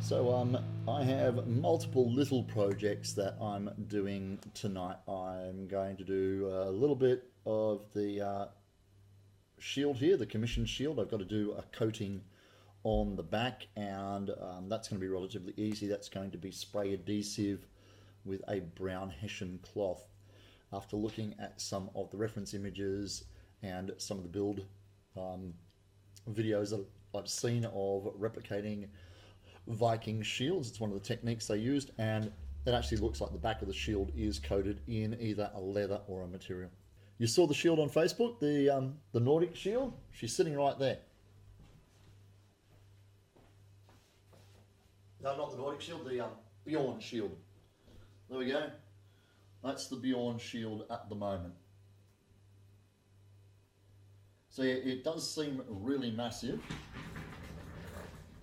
So I have multiple little projects that I'm doing tonight. I'm going to do a little bit of the shield here, the commissioned shield. I've got to do a coating on the back, and that's going to be relatively easy. That's going to be spray adhesive with a brown Hessian cloth. After looking at some of the reference images and some of the build videos that I've seen of replicating Viking shields, it's one of the techniques they used, and it actually looks like the back of the shield is coated in either a leather or a material. You saw the shield on Facebook, the Nordic shield. She's sitting right there. No, not the Nordic shield, the Bjorn shield. There we go. That's the Bjorn shield at the moment. So yeah, it does seem really massive.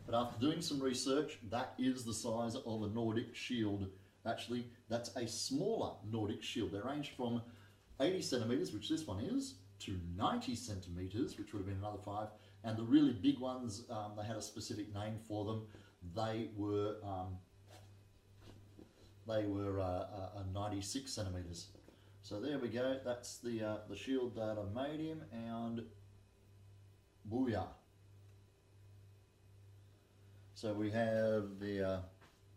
But after doing some research, that is the size of a Nordic shield. Actually, that's a smaller Nordic shield. They range from 80 centimeters, which this one is, to 90 centimeters, which would have been another 5. And the really big ones, they had a specific name for them. They were 96 centimeters. So there we go. That's the shield that I made him, and booyah. So we have the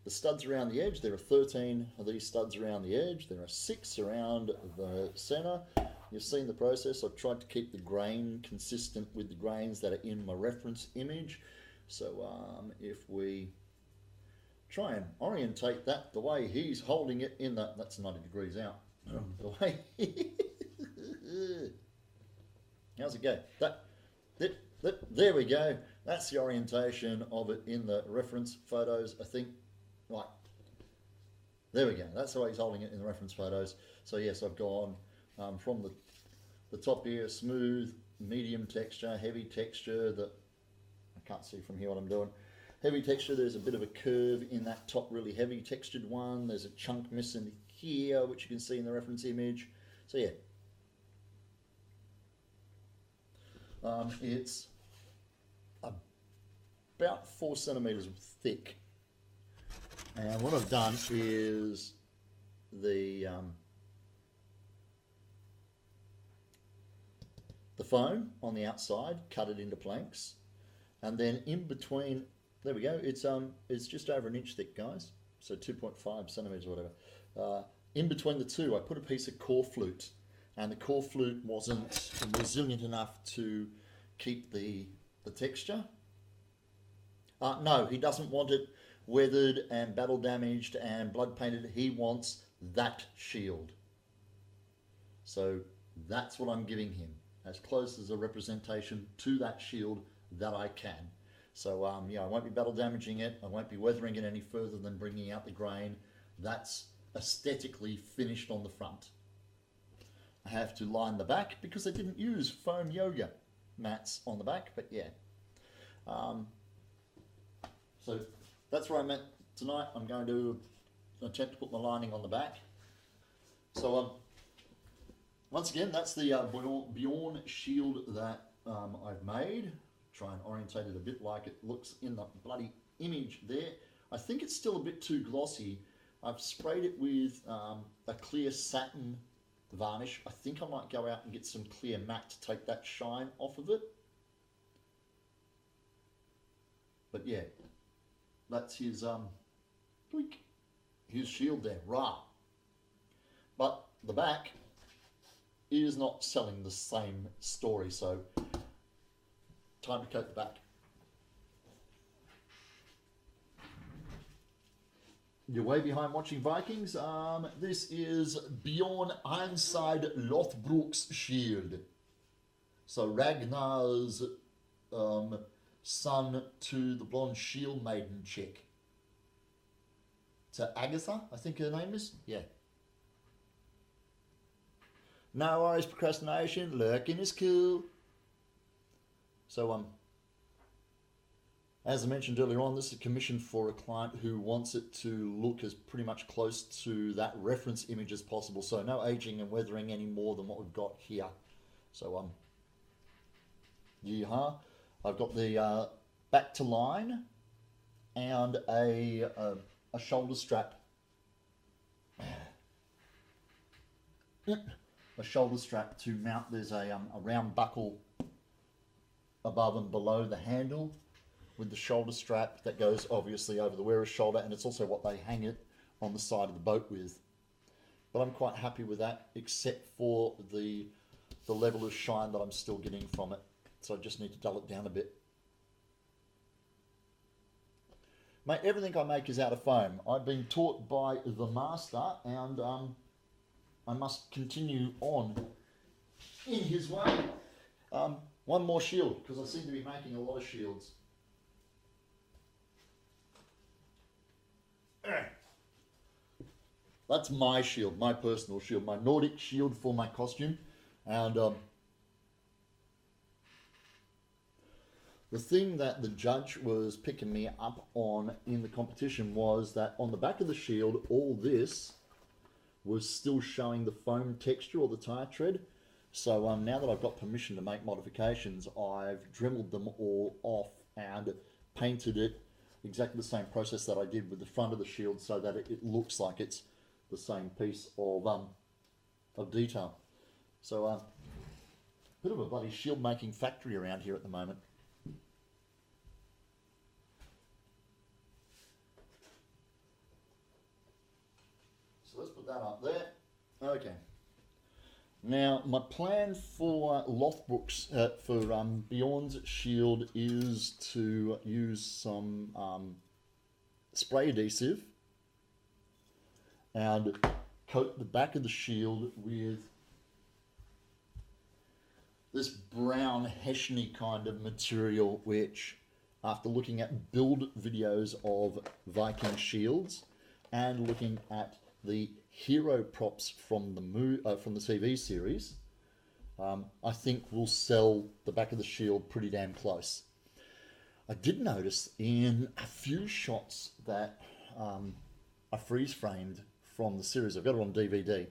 studs around the edge. There are 13 of these studs around the edge. There are 6 around the center. You've seen the process. I've tried to keep the grain consistent with the grains that are in my reference image. So if we try and orientate that the way he's holding it in that's 90 degrees out. The way how's it go? There we go. That's the orientation of it in the reference photos, I think. Right. There we go. That's the way he's holding it in the reference photos. So yes, I've gone from the top here, smooth, medium texture, heavy texture. I can't see from here what I'm doing. Heavy texture, there's a bit of a curve in that top really heavy textured one. There's a chunk missing here, which you can see in the reference image. So yeah. It's about 4 centimeters thick. And what I've done is the foam on the outside, cut it into planks, and then in between, there we go. It's just over 1 inch thick, guys. So 2.5 centimeters or whatever. In between the two, I put a piece of core flute, and the core flute wasn't resilient enough to keep the texture. No, he doesn't want it weathered and battle damaged and blood painted. He wants that shield. So that's what I'm giving him, as close as a representation to that shield that I can. So yeah, I won't be battle damaging it. I won't be weathering it any further than bringing out the grain. That's aesthetically finished on the front. I have to line the back because I didn't use foam yoga mats on the back, but yeah. So that's where I'm at tonight. I'm going to attempt to put my lining on the back. So once again, that's the Bjorn shield that I've made. Try and orientate it a bit like it looks in the bloody image there. I think it's still a bit too glossy. I've sprayed it with a clear satin varnish. I think I might go out and get some clear matte to take that shine off of it. But yeah, that's his shield there, rah. But the back is not selling the same story, so time to coat the back. You're way behind watching Vikings. This is Bjorn Ironside Lothbrok's shield. So Ragnar's son to the blonde shield maiden chick. To Agatha, I think her name is. Yeah. No worries, procrastination. Lurking is cool. So as I mentioned earlier on, this is commissioned for a client who wants it to look as pretty much close to that reference image as possible. So no aging and weathering any more than what we've got here. So yeehaw. I've got the back to line and a shoulder strap. A shoulder strap to mount. There's a round buckle above and below the handle with the shoulder strap that goes obviously over the wearer's shoulder, and it's also what they hang it on the side of the boat with. But I'm quite happy with that, except for the level of shine that I'm still getting from it. So I just need to dull it down a bit. Mate, everything I make is out of foam. I've been taught by the master, and I must continue on in his way. One more shield, because I seem to be making a lot of shields. That's my shield, my personal shield, my Nordic shield for my costume. And the thing that the judge was picking me up on in the competition was that on the back of the shield, all this was still showing the foam texture or the tire tread. So now that I've got permission to make modifications, I've dremeled them all off and painted it exactly the same process that I did with the front of the shield, so that it looks like it's the same piece of detail. So bit of a bloody shield making factory around here at the moment. So let's put that up there. Okay. Now my plan for Lothbrok's for Bjorns shield is to use some spray adhesive and coat the back of the shield with this brown Hessian kind of material, which, after looking at build videos of Viking shields and looking at the hero props from the TV series, I think will sell the back of the shield pretty damn close. I did notice in a few shots that I freeze framed from the series, I've got it on DVD,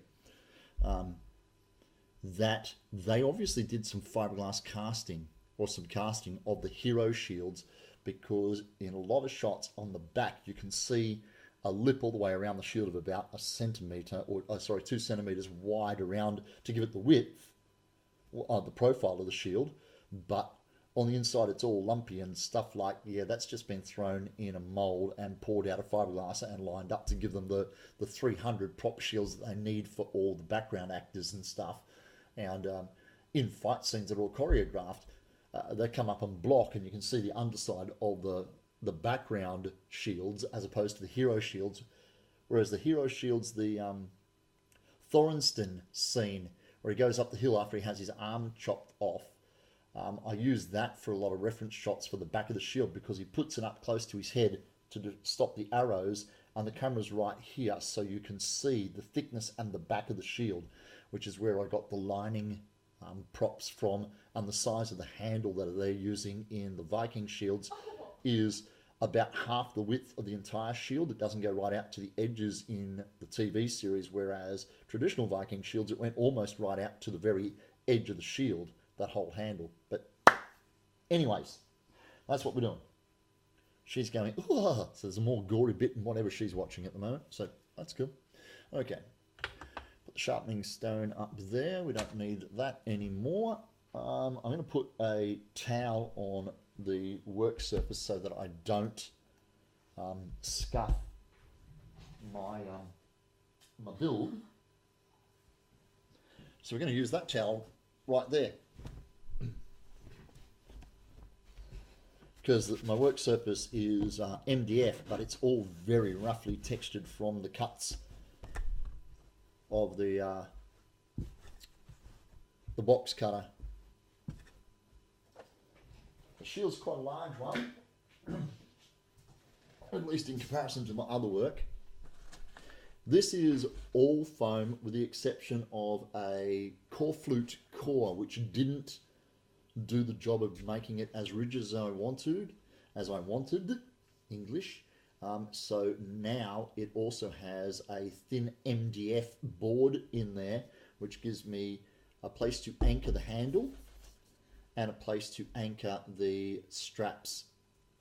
that they obviously did some fiberglass casting or some casting of the hero shields, because in a lot of shots on the back you can see a lip all the way around the shield of about a centimetre, or 2 centimetres wide around to give it the width, the profile of the shield, but on the inside it's all lumpy and stuff like, yeah, that's just been thrown in a mould and poured out of fiberglass and lined up to give them the 300 prop shields that they need for all the background actors and stuff. And in fight scenes that are all choreographed, they come up and block, and you can see the underside of the background shields as opposed to the hero shields. Whereas the hero shields, the Thorsten scene where he goes up the hill after he has his arm chopped off, I use that for a lot of reference shots for the back of the shield, because he puts it up close to his head to stop the arrows, and the camera's right here, so you can see the thickness and the back of the shield, which is where I got the lining props from, and the size of the handle that they're using in the Viking shields is about half the width of the entire shield. It doesn't go right out to the edges in the TV series, whereas traditional Viking shields, it went almost right out to the very edge of the shield, that whole handle. But anyways, that's what we're doing. She's going, oh, so there's a more gory bit in whatever she's watching at the moment, so that's cool. Okay, put the sharpening stone up there. We don't need that anymore. I'm going to put a towel on the work surface so that I don't scuff my my build. So we're going to use that towel right there, because my work surface is MDF, but it's all very roughly textured from the cuts of the box cutter. The shield's quite a large one, at least in comparison to my other work. This is all foam with the exception of a core flute core, which didn't do the job of making it as rigid as I wanted, English. So now it also has a thin MDF board in there, which gives me a place to anchor the handle and a place to anchor the straps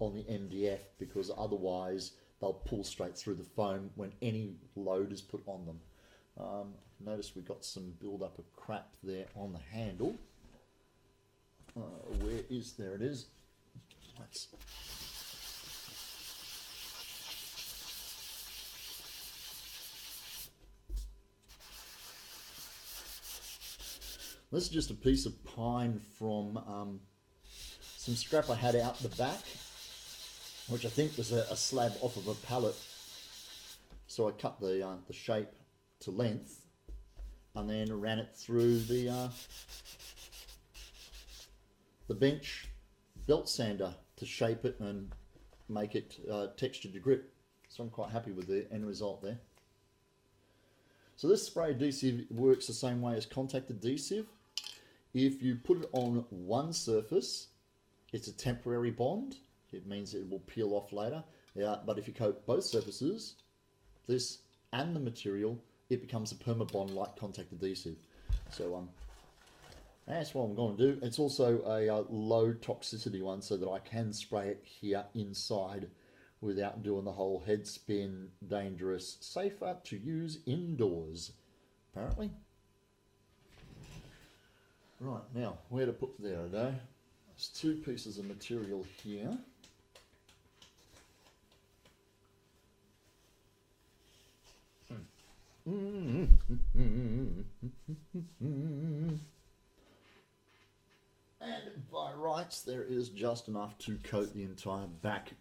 on the MDF, because otherwise they'll pull straight through the foam when any load is put on them. Notice we've got some build-up of crap there on the handle. Where is, there it is. This is just a piece of pine from some scrap I had out the back, which I think was a slab off of a pallet. So I cut the shape to length and then ran it through the bench belt sander to shape it and make it textured to grip. So I'm quite happy with the end result there. So this spray adhesive works the same way as contact adhesive. If you put it on one surface, it's a temporary bond. It means it will peel off later. But if you coat both surfaces, this and the material, it becomes a permabond like contact adhesive. So that's what I'm going to do. It's also a low toxicity one, so that I can spray it here inside without doing the whole head spin, dangerous, safer to use indoors, apparently. Right, now, where to put there, There's two pieces of material here. And by rights, there is just enough to coat the entire back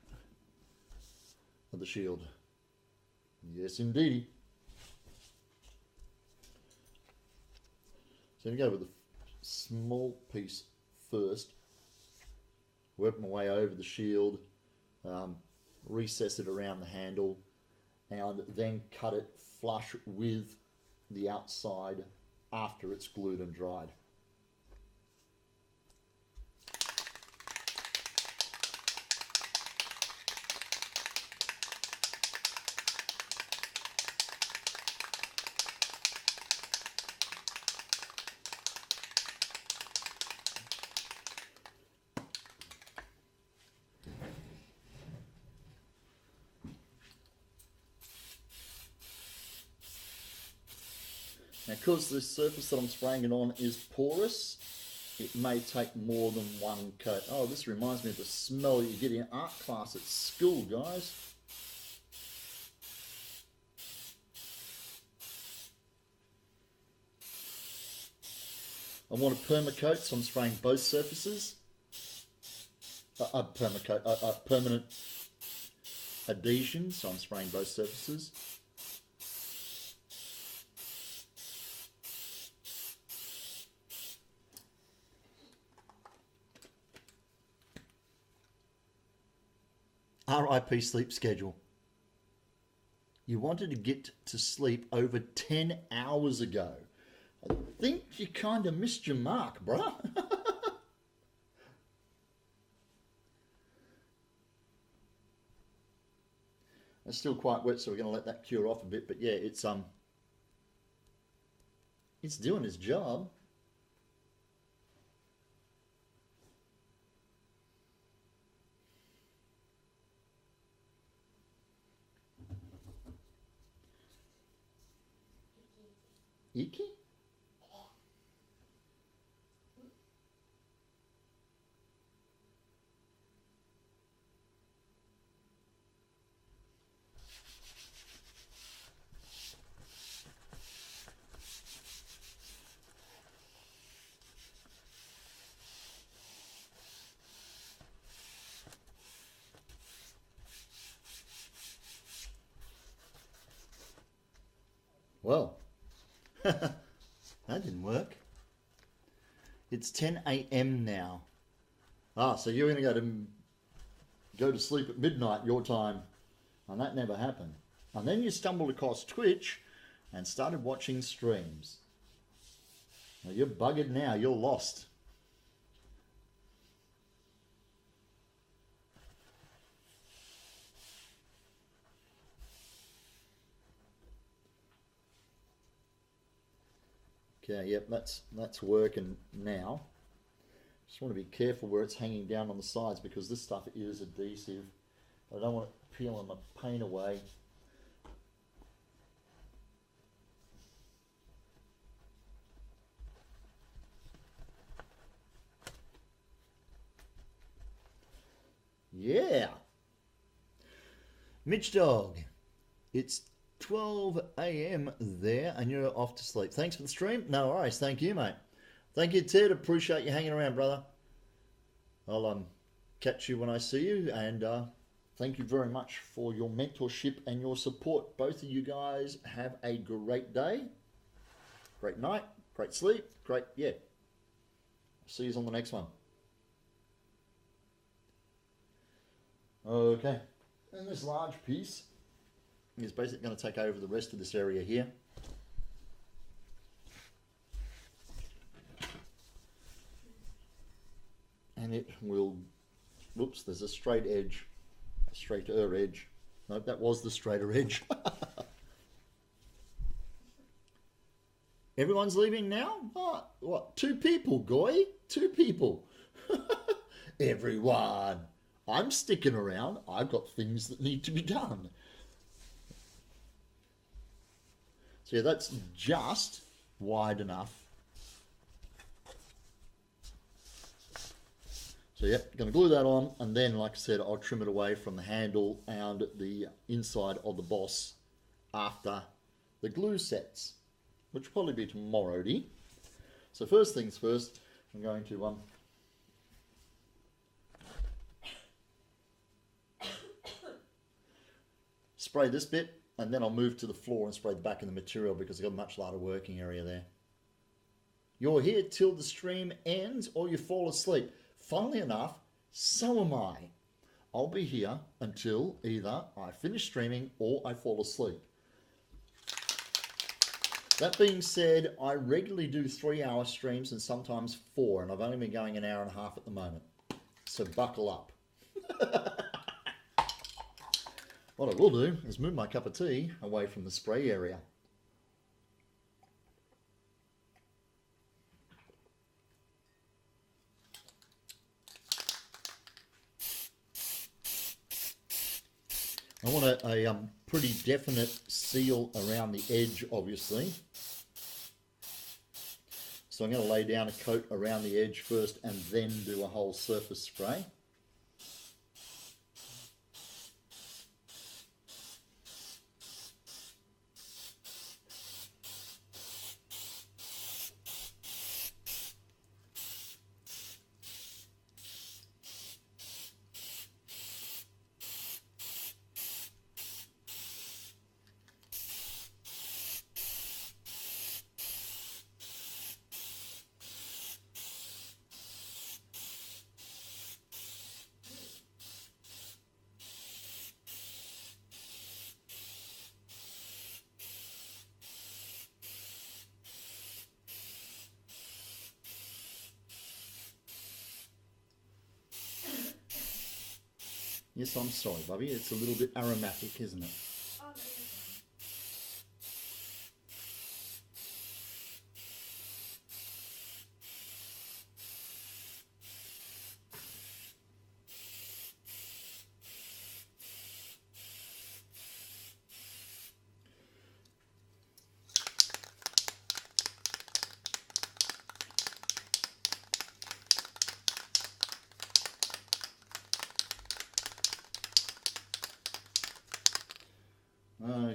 of the shield. Yes, indeedy. So I'm going to go with the small piece first, work my way over the shield, recess it around the handle, and then cut it flush with the outside after it's glued and dried. Now, because the surface that I'm spraying it on is porous, it may take more than one coat. Oh, this reminds me of the smell you get in art class at school, guys. I want a permacoat, so I'm spraying both surfaces. Permanent adhesion, so I'm spraying both surfaces. RIP sleep schedule. You wanted to get to sleep over 10 hours ago. I think you kind of missed your mark, bruh. It's still quite wet, so we're going to let that cure off a bit. But yeah, it's doing its job. Icky? Well, that didn't work. It's 10 a.m. now. So you're going to go to sleep at midnight your time, and that never happened. And then you stumbled across Twitch and started watching streams. Well, you're buggered now. You're lost. Okay, yep, that's working now. Just want to be careful where it's hanging down on the sides because this stuff is adhesive. I don't want it peeling my paint away. Yeah. Mitch Dog, it's 12 a.m. there and you're off to sleep. Thanks for the stream. No worries. Thank you, mate. Thank you, Ted. Appreciate you hanging around, brother. I'll catch you when I see you, and thank you very much for your mentorship and your support. Both of you guys have a great day, great night, great sleep, great, yeah. See you on the next one. Okay, and this large piece is basically going to take over the rest of this area here. And it will, whoops, there's a straight edge, a straighter edge. No, that was the straighter edge. Everyone's leaving now? Oh, what, 2 people, Goy? 2 people. Everyone. I'm sticking around. I've got things that need to be done. So yeah, that's just wide enough. So yep, going to glue that on, and then, like I said, I'll trim it away from the handle and the inside of the boss after the glue sets, which will probably be tomorrow-y. So first things first, I'm going to spray this bit, and then I'll move to the floor and spray the back of the material because I've got a much larger working area there. You're here till the stream ends or you fall asleep. Funnily enough, so am I. I'll be here until either I finish streaming or I fall asleep. That being said, I regularly do 3-hour streams and sometimes 4, and I've only been going an hour and a half at the moment. So buckle up. What I will do is move my cup of tea away from the spray area. I want a pretty definite seal around the edge, obviously. So I'm going to lay down a coat around the edge first and then do a whole surface spray. Yes, I'm sorry, Bubby. It's a little bit aromatic, isn't it? Oh, no, you're fine.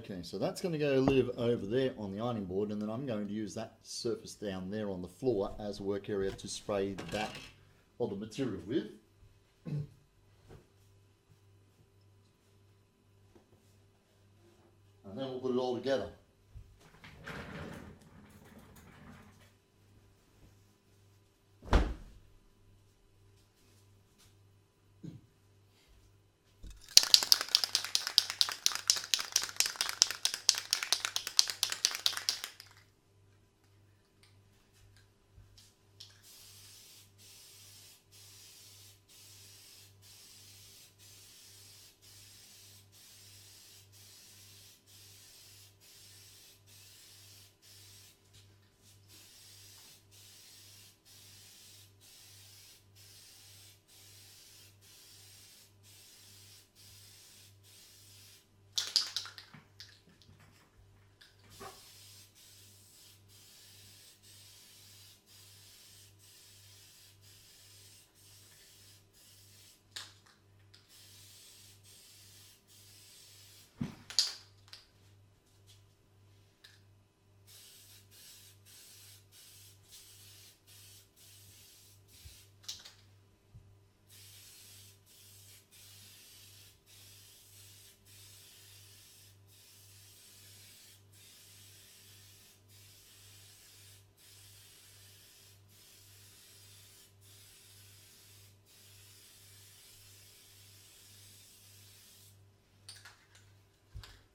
Okay, so that's going to go live over there on the ironing board, and then I'm going to use that surface down there on the floor as a work area to spray the back of the material with. And then we'll put it all together.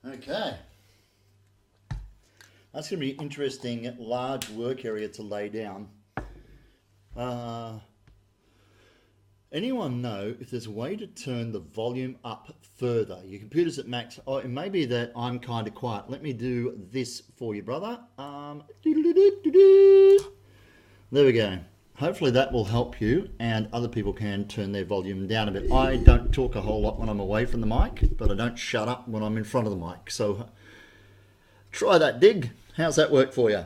Okay. That's going to be an interesting large work area to lay down. Anyone know if there's a way to turn the volume up further? Your computer's at max. Oh, it may be that I'm kind of quiet. Let me do this for you, brother. There we go. Hopefully that will help you and other people can turn their volume down a bit. I don't talk a whole lot when I'm away from the mic, but I don't shut up when I'm in front of the mic. So try that, Dig. How's that work for you?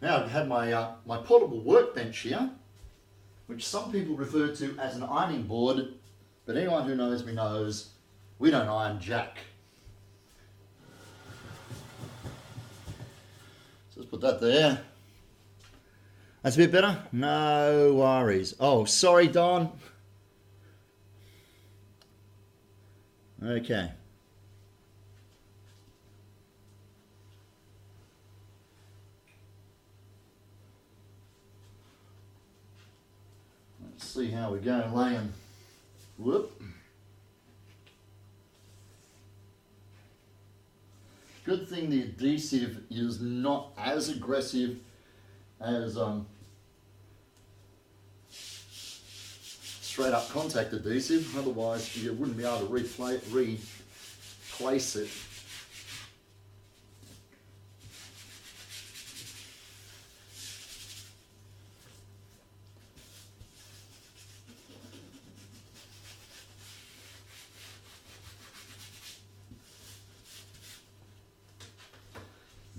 Now I've had my portable workbench here, which some people refer to as an ironing board, but anyone who knows me knows we don't iron jack. So let's put that there. That's a bit better? No worries. Oh, sorry, Don. Okay. Let's see how we go laying. Whoop. Good thing the adhesive is not as aggressive as straight up contact adhesive, otherwise you wouldn't be able to replace it.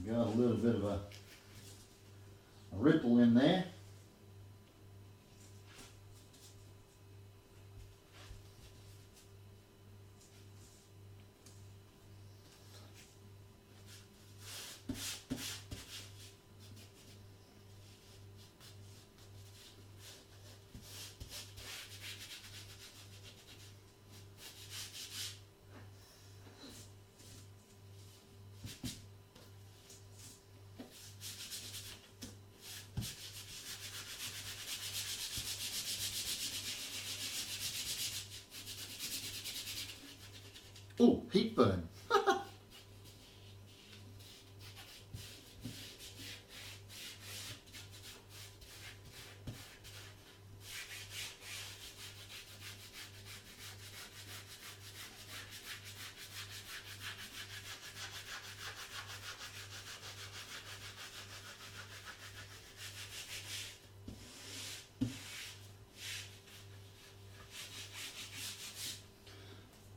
Got a little bit of a ripple in there. Oh, heat burn.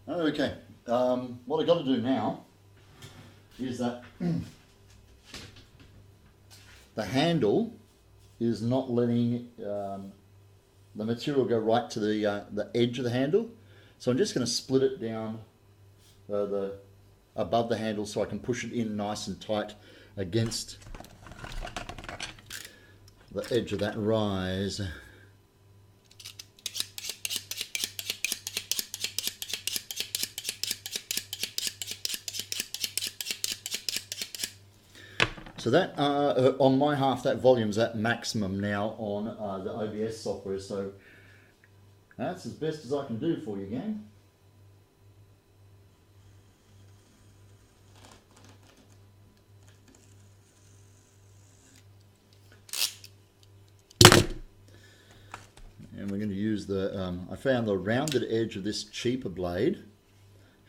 Okay, what I've got to do now is that the handle is not letting the material go right to the edge of the handle. So I'm just going to split it down above the handle so I can push it in nice and tight against the edge of that rise. So that, on my half, that volume's at maximum now on the OBS software, so that's as best as I can do for you, gang. And we're going to use the, I found the rounded edge of this cheaper blade.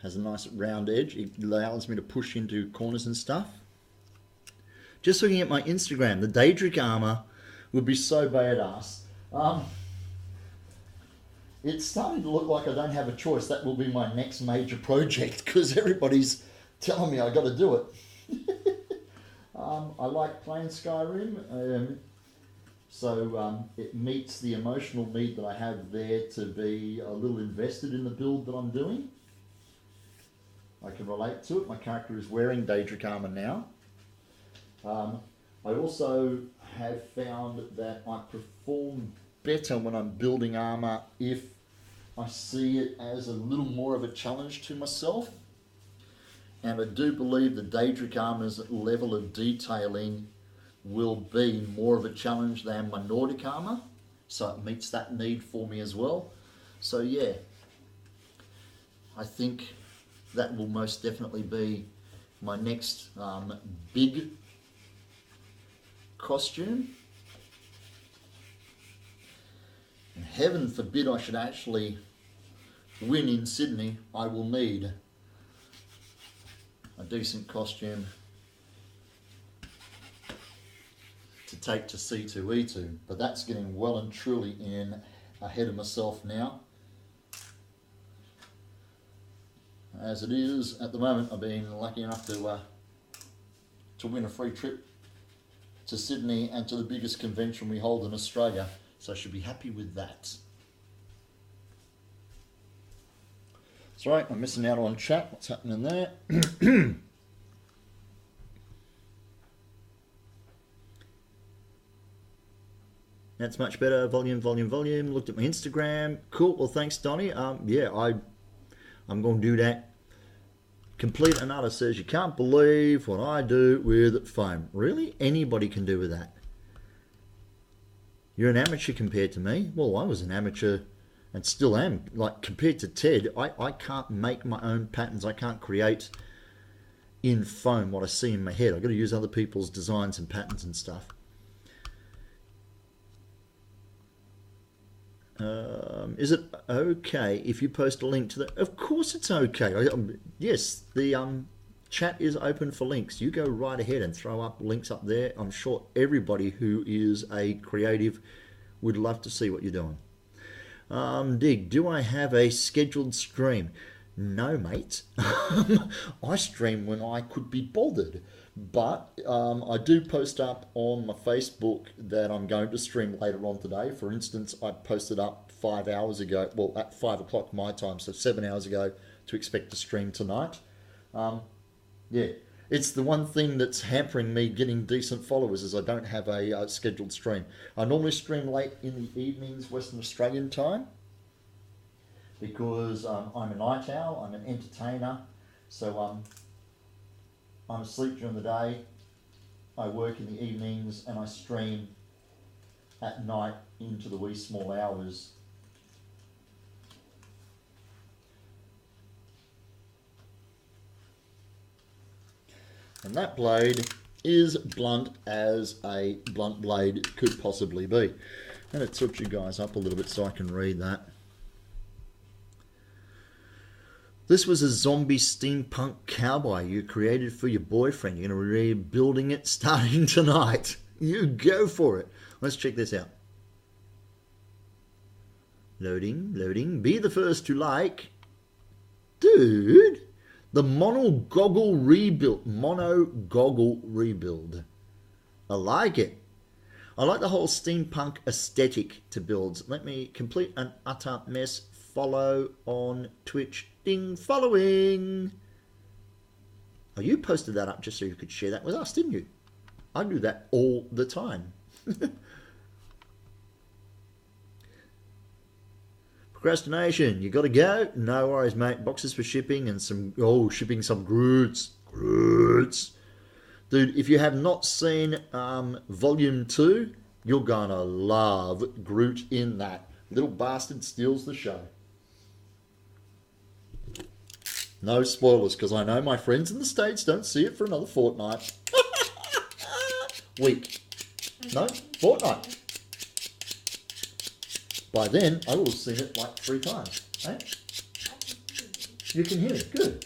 Has a nice round edge. It allows me to push into corners and stuff. Just looking at my Instagram, the Daedric armor would be so badass. It's starting to look like I don't have a choice. That will be my next major project because everybody's telling me I got to do it. I like playing Skyrim, so it meets the emotional need that I have there to be a little invested in the build that I'm doing. I can relate to it. My character is wearing Daedric armor now. I also have found that I perform better when I'm building armor if I see it as a little more of a challenge to myself. And I do believe the Daedric armor's level of detailing will be more of a challenge than my Nordic armour, so it meets that need for me as well. So yeah, I think that will most definitely be my next big costume. And heaven forbid I should actually win in Sydney, I will need a decent costume to take to C2E2, but that's getting well and truly in ahead of myself now. As it is at the moment, I've been lucky enough to win a free trip to Sydney and to the biggest convention we hold in Australia, so I should be happy with that. That's right, I'm missing out on chat. What's happening there? That's much better. Volume. Looked at my Instagram. Cool. Well, thanks, Donnie. Yeah, I'm going to do that. Complete Another says, you can't believe what I do with foam. Really? Anybody can do with that. You're an amateur compared to me. Well, I was an amateur and still am. Like, compared to Ted, I can't make my own patterns. I can't create in foam what I see in my head. I've got to use other people's designs and patterns and stuff. Is it okay if you post a link to the... Of course it's okay. Yes, the chat is open for links. You go right ahead and throw up links up there. I'm sure everybody who is a creative would love to see what you're doing. Dig, do I have a scheduled stream? No, mate. I stream when I could be bothered. But I do post up on my Facebook that I'm going to stream later on today. For instance, I posted up 5 hours ago, well, at 5 o'clock my time, so 7 hours ago, to expect to stream tonight. Yeah, it's the one thing that's hampering me getting decent followers is I don't have a scheduled stream. I normally stream late in the evenings, Western Australian time, because I'm a night owl, I'm an entertainer, so I'm asleep during the day, I work in the evenings, and I stream at night into the wee small hours. And that blade is blunt as a blunt blade could possibly be. And it tilt you guys up a little bit so I can read that. This was a zombie steampunk cowboy you created for your boyfriend. You're going to be rebuilding it starting tonight. You go for it. Let's check this out. Loading. Be the first to like. Dude, the mono goggle rebuild. I like it. I like the whole steampunk aesthetic to builds. Let me complete an utter mess. Follow on Twitch. Ding, following. Oh, you posted that up just so you could share that with us, didn't you? I do that all the time. Procrastination. You got to go? No worries, mate. Boxes for shipping and some... Oh, shipping some Groots. Dude, if you have not seen Volume 2, you're going to love Groot in that. Little bastard steals the show. No spoilers, because I know my friends in the States don't see it for another fortnight. Week. No, fortnight. By then, I will have seen it like 3 times. Eh? You can hear it. Good.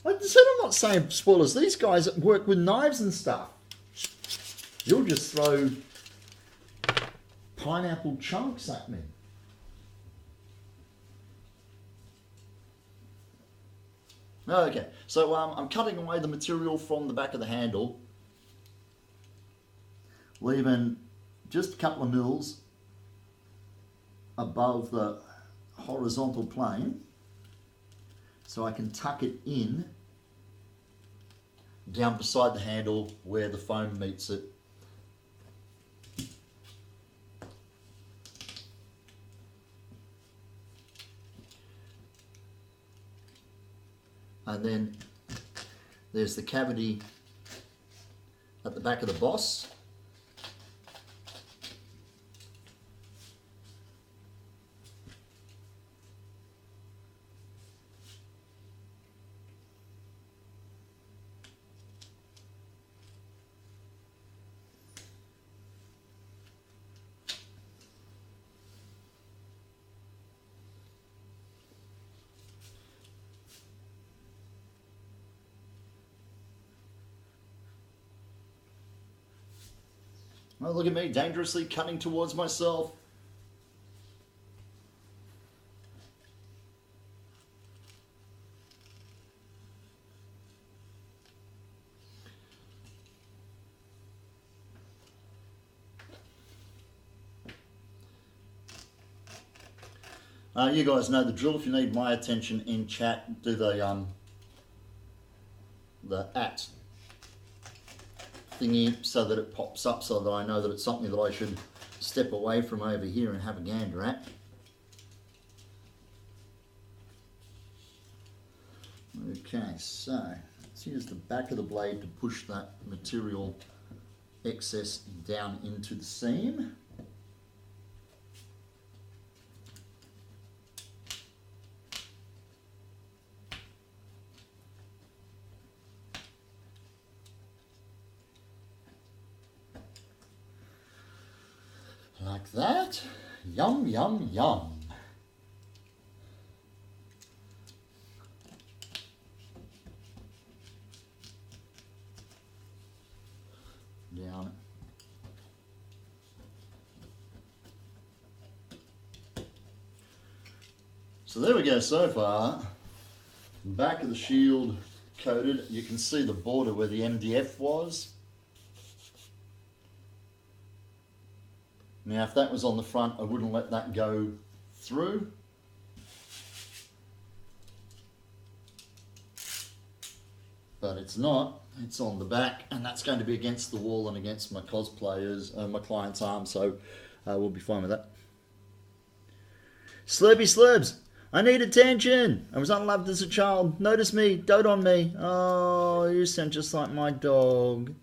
I said I'm not saying spoilers. These guys work with knives and stuff. You'll just throw pineapple chunks at me. Okay, so I'm cutting away the material from the back of the handle, leaving just a couple of mils above the horizontal plane so I can tuck it in down beside the handle where the foam meets it. And then there's the cavity at the back of the boss. Oh, look at me, dangerously cutting towards myself. You guys know the drill. If you need my attention in chat, do the at thingy so that it pops up, so that I know that it's something that I should step away from over here and have a gander at. Okay, so let's use the back of the blade to push that material excess down into the seam. Like that. Yum, yum, yum. Down. So there we go so far. Back of the shield coated. You can see the border where the MDF was. Now if that was on the front, I wouldn't let that go through. But it's not, it's on the back, and that's going to be against the wall and against my cosplayers, my client's arm, so we'll be fine with that. Slurpy Slurps, I need attention. I was unloved as a child. Notice me, dote on me. Oh, you sound just like my dog.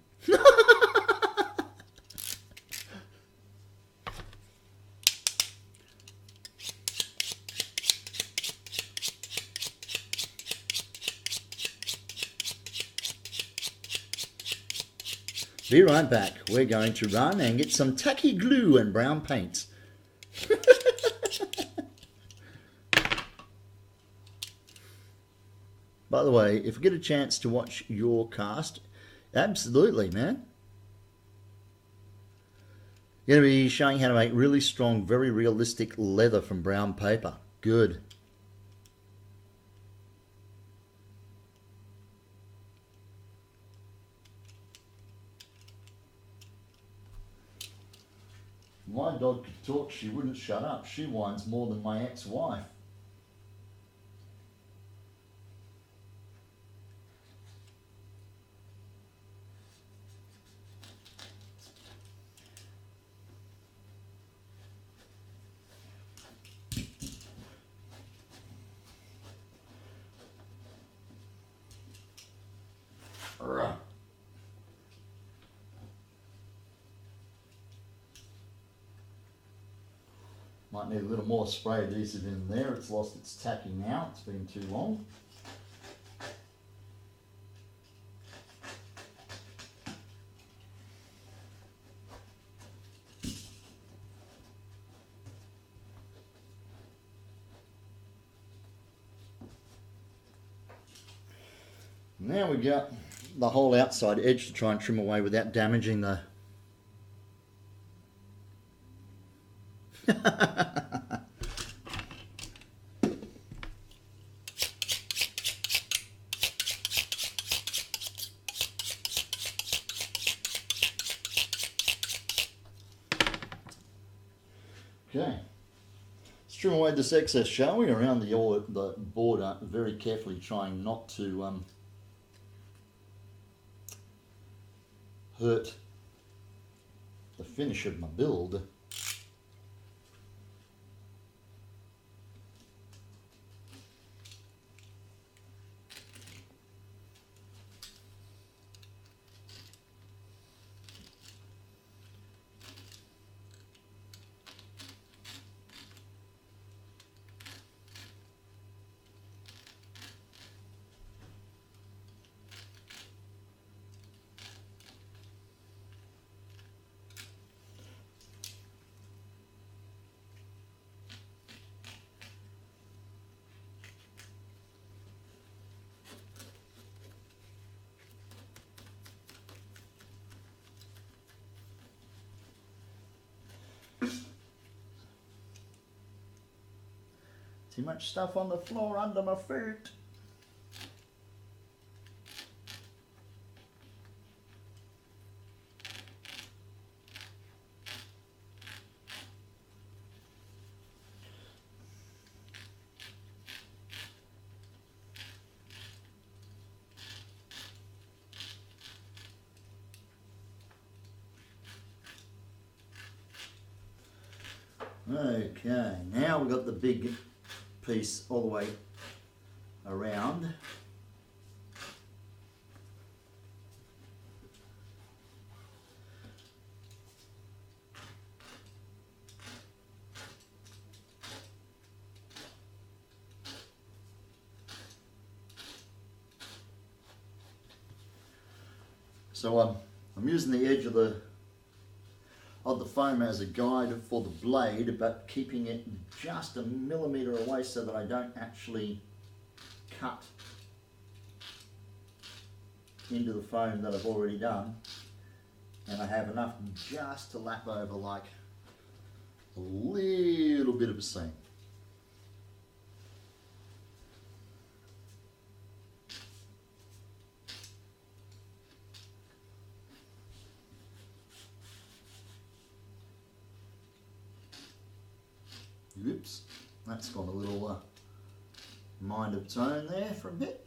Be right back. We're going to run and get some tacky glue and brown paint. By the way, if you get a chance to watch your cast, absolutely, man. You're going to be showing how to make really strong, very realistic leather from brown paper. Good. My dog could talk, she wouldn't shut up. She whines more than my ex-wife. Might need a little more spray adhesive in there. It's lost its tacky now. It's been too long. Now we've got the whole outside edge to try and trim away without damaging the Okay, let's trim away this excess, shall we, around the border, very carefully, trying not to hurt the finish of my build. Too much stuff on the floor under my feet. Okay, now we've got the big piece all the way around. So I'm using the edge of the foam as a guide for the blade, but keeping it just a millimetre away so that I don't actually cut into the foam that I've already done, and I have enough just to lap over like a little bit of a seam. Oops, that's got a little mind of its own there for a bit.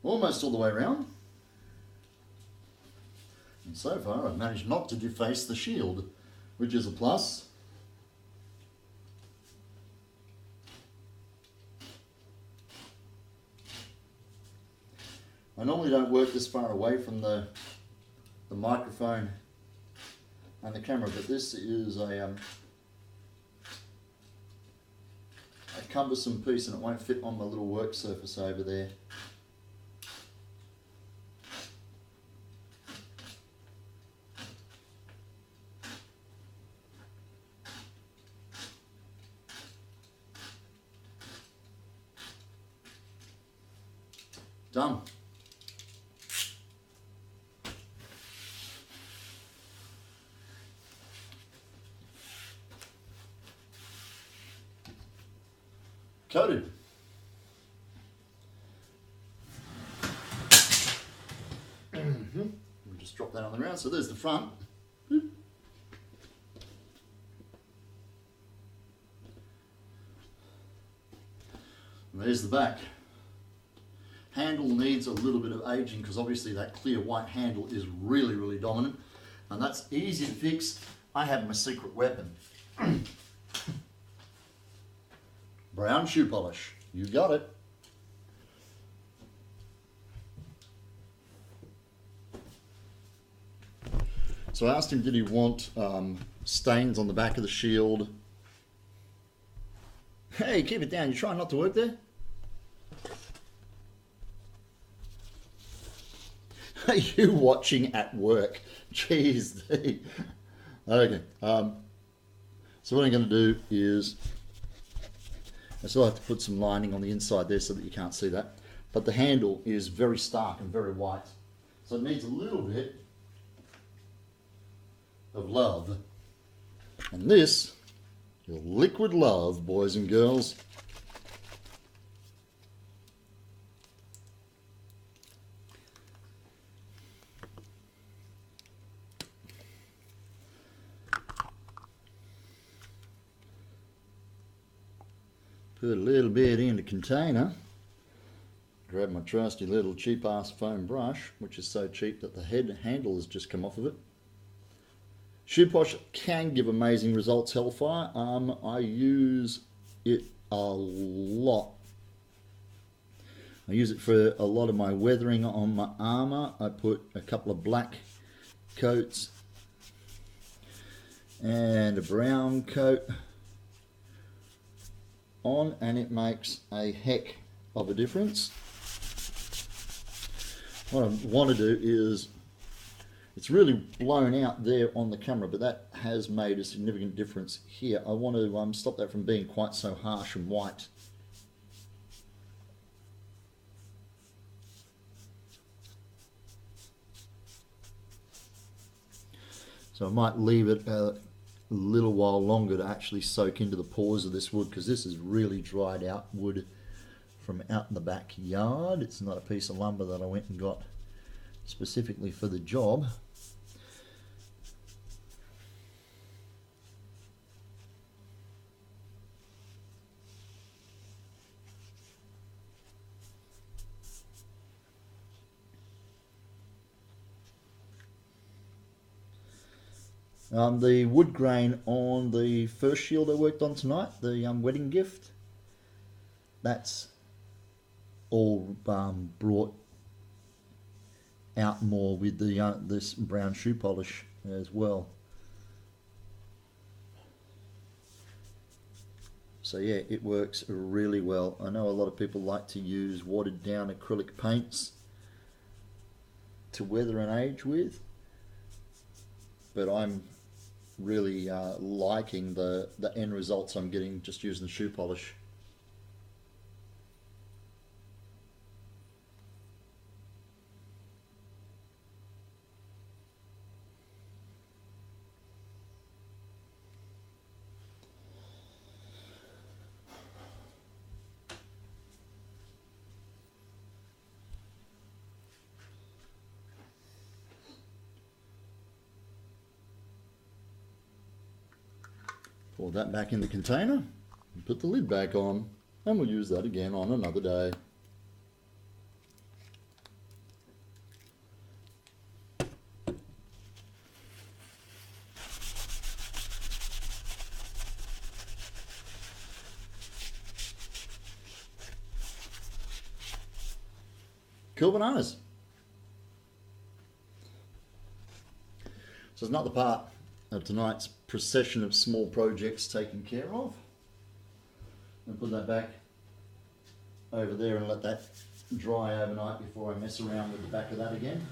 Almost all the way around. And so far I've managed not to deface the shield, which is a plus. I normally don't work this far away from the microphone and the camera, but this is a cumbersome piece and it won't fit on my little work surface over there. Done. Coated. We'll just drop that on the ground. So there's the front. And there's the back. Handle needs a little bit of aging because obviously that clear white handle is really, really dominant, and that's easy to fix. I have my secret weapon. Brown shoe polish. You got it. So I asked him, did he want stains on the back of the shield? Hey, keep it down. You trying not to work there? Are you watching at work? Jeez. Okay. So what I'm going to do is, I still have to put some lining on the inside there so that you can't see that. But the handle is very stark and very white. So it needs a little bit of love. And this, your liquid love, boys and girls. Put a little bit in the container. Grab my trusty little cheap ass foam brush, which is so cheap that the handle has just come off of it. Shoe polish can give amazing results, Hellfire. I use it a lot. I use it for a lot of my weathering on my armor. I put a couple of black coats and a brown coat on, and it makes a heck of a difference. what I want to do is, it's really blown out there on the camera, but that has made a significant difference here. I want to stop that from being quite so harsh and white. So I might leave it a little while longer to actually soak into the pores of this wood, because this is really dried out wood from out in the backyard. It's not a piece of lumber that I went and got specifically for the job. The wood grain on the first shield I worked on tonight, the wedding gift, that's all brought out more with the this brown shoe polish as well. So yeah, it works really well. I know a lot of people like to use watered down acrylic paints to weather an age with, but I'm really liking the end results I'm getting just using the shoe polish. Pour that back in the container and put the lid back on, and we'll use that again on another day. Cool bananas. So it's another part of tonight's procession of small projects taken care of. And put that back over there and let that dry overnight before I mess around with the back of that again.